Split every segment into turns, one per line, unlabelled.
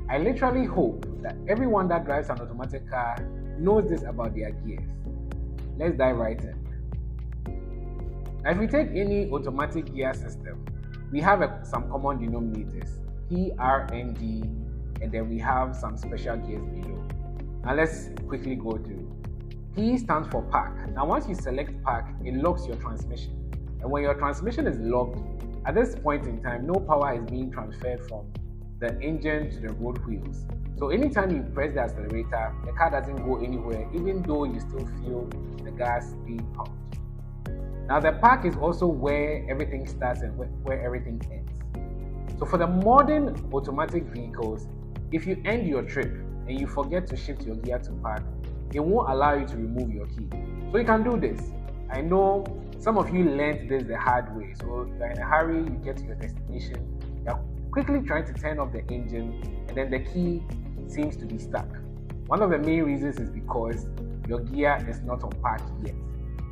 I literally hope that everyone that drives an automatic car knows this about their gears. Let's dive right in. Now, if we take any automatic gear system, we have some common denominators P, R, N, G, and then we have some special gears below. Now, let's quickly go through. P stands for park. Now, once you select park, it locks your transmission. And when your transmission is locked, at this point in time, no power is being transferred from the engine to the road wheels. So anytime you press the accelerator, the car doesn't go anywhere, even though you still feel the gas being pumped. Now, the park is also where everything starts and where everything ends. So, for the modern automatic vehicles, if you end your trip and you forget to shift your gear to park, it won't allow you to remove your key. So, you can do this. I know some of you learned this the hard way. So, you're in a hurry, you get to your destination, you're quickly trying to turn off the engine, and then the key seems to be stuck. One of the main reasons is because your gear is not on park yet.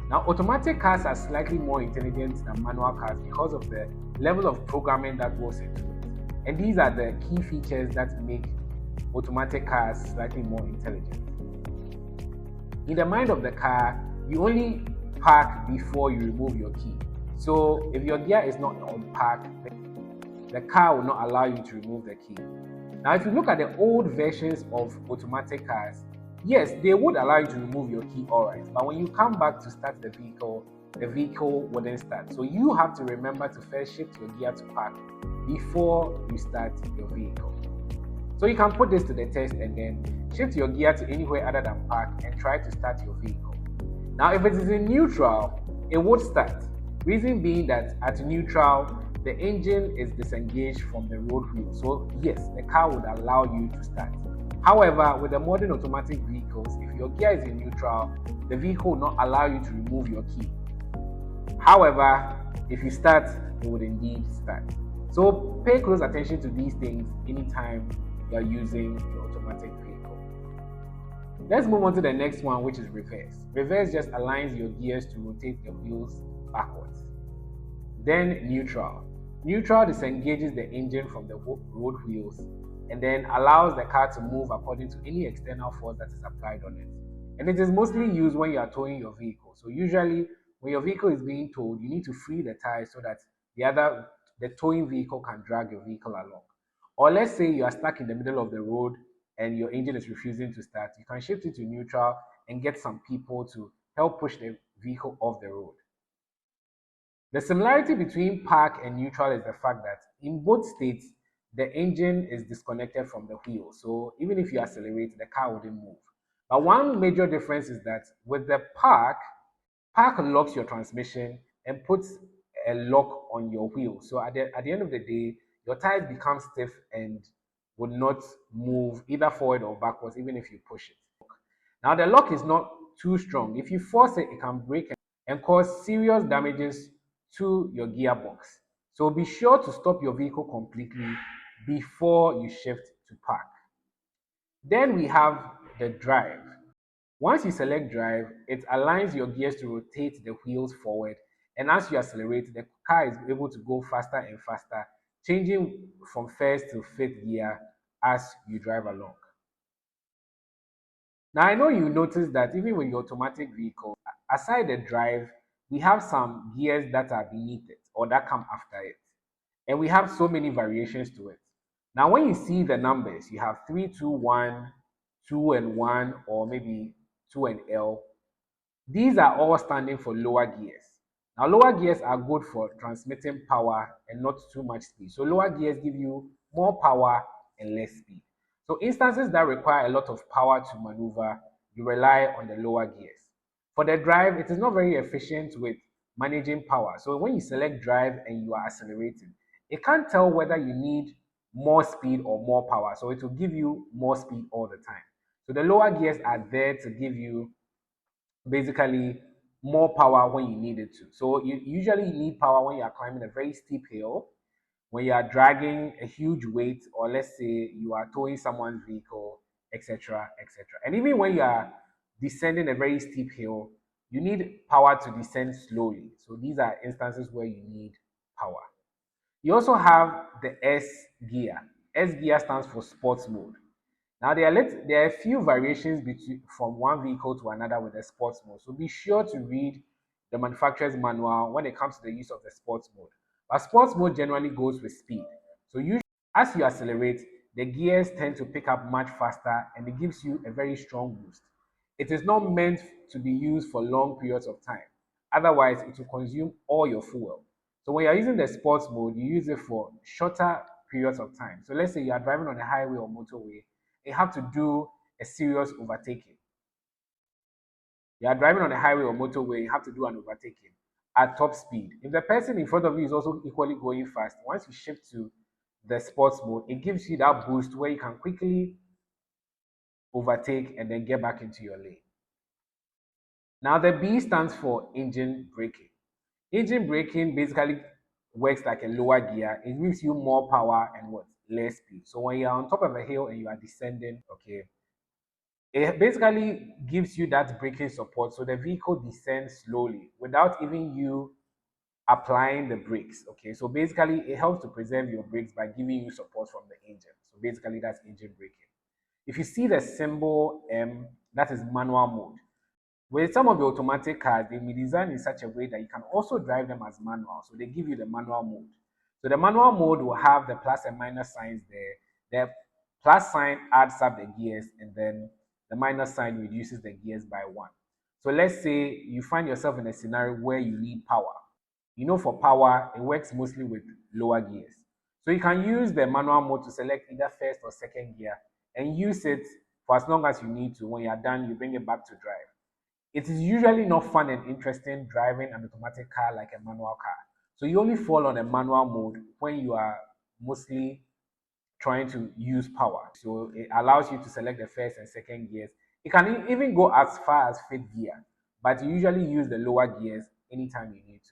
Now, automatic cars are slightly more intelligent than manual cars because of the level of programming that goes into it. And these are the key features that make automatic cars slightly more intelligent. In the mind of the car, you only park before you remove your key. So if your gear is not on park, the car will not allow you to remove the key. Now, if you look at the old versions of automatic cars, yes, they would allow you to remove your key, all right. But when you come back to start the vehicle wouldn't start. So you have to remember to first shift your gear to park before you start your vehicle. So you can put this to the test and then shift your gear to anywhere other than park and try to start your vehicle. Now, if it is in neutral, it would start. Reason being that at neutral, the engine is disengaged from the road wheel. So yes, the car would allow you to start. However, with the modern automatic vehicles, if your gear is in neutral, the vehicle will not allow you to remove your key. However, if you start, it would indeed start. So pay close attention to these things anytime you are using your automatic vehicle. Let's move on to the next one, which is reverse. Reverse just aligns your gears to rotate the wheels backwards. Then neutral. Neutral disengages the engine from the road wheels and then allows the car to move according to any external force that is applied on it. And it is mostly used when you are towing your vehicle. So usually when your vehicle is being towed, you need to free the tires so that the towing vehicle can drag your vehicle along. Or let's say you are stuck in the middle of the road and your engine is refusing to start, you can shift it to neutral and get some people to help push the vehicle off the road. The similarity between park and neutral is the fact that in both states, the engine is disconnected from the wheel. So even if you accelerate, the car wouldn't move. But one major difference is that with the park locks your transmission and puts a lock on your wheel. So at the end of the day, your tires become stiff and would not move either forward or backwards, even if you push it. Now, the lock is not too strong. If you force it, it can break and cause serious damages to your gearbox. So be sure to stop your vehicle completely before you shift to park. Then we have the drive. Once you select drive, it aligns your gears to rotate the wheels forward. And as you accelerate, the car is able to go faster and faster, changing from first to fifth gear as you drive along. Now, I know you noticed that even with your automatic vehicle, aside the drive, we have some gears that are beneath it or that come after it. And we have so many variations to it. Now, when you see the numbers, you have 3, 2, 1, 2 and 1, or maybe 2 and L. These are all standing for lower gears. Now, lower gears are good for transmitting power and not too much speed. So, lower gears give you more power and less speed. So, instances that require a lot of power to maneuver, you rely on the lower gears. For the drive, it is not very efficient with managing power. So, when you select drive and you are accelerating, it can't tell whether you need more speed or more power. So, it will give you more speed all the time. So, the lower gears are there to give you basically more power when you need it to. So you usually need power when you are climbing a very steep hill, when you are dragging a huge weight, or let's say you are towing someone's vehicle, etc., etc. And even when you are descending a very steep hill, you need power to descend slowly. So these are instances where you need power. You also have the S gear. S gear stands for sports mode. Now there are a few variations from one vehicle to another with the sports mode. So be sure to read the manufacturer's manual when it comes to the use of the sports mode. But sports mode generally goes with speed. So usually as you accelerate, the gears tend to pick up much faster and it gives you a very strong boost. It is not meant to be used for long periods of time. Otherwise, it will consume all your fuel. So when you're using the sports mode, you use it for shorter periods of time. So let's say you are driving on a highway or motorway, you have to do a serious overtaking. You are driving on a highway or motorway, you have to do an overtaking at top speed. If the person in front of you is also equally going fast, once you shift to the sports mode, it gives you that boost where you can quickly overtake and then get back into your lane. Now, the B stands for engine braking. Engine braking basically works like a lower gear. It gives you more power and what? Less speed. So when you're on top of a hill and you are descending, okay, it basically gives you that braking support so the vehicle descends slowly without even you applying the brakes. Okay, so basically it helps to preserve your brakes by giving you support from the engine. So basically that's engine braking. If you see the symbol M, that is manual mode. With some of the automatic cars, they be designed in such a way that you can also drive them as manual. So they give you the manual mode. So the manual mode will have the plus and minus signs there. The plus sign adds up the gears, and then the minus sign reduces the gears by one. So let's say you find yourself in a scenario where you need power. You know, for power, it works mostly with lower gears. So you can use the manual mode to select either first or second gear and use it for as long as you need to. When you're done, you bring it back to drive. It is usually not fun and interesting driving an automatic car like a manual car. So you only fall on a manual mode when you are mostly trying to use power. So it allows you to select the first and second gears. It can even go as far as fifth gear, but you usually use the lower gears anytime you need to.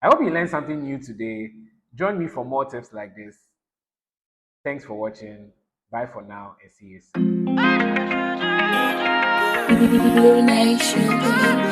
I hope you learned something new today. Join me for more tips like this. Thanks for watching. Bye for now and see you soon.
Blue Nation.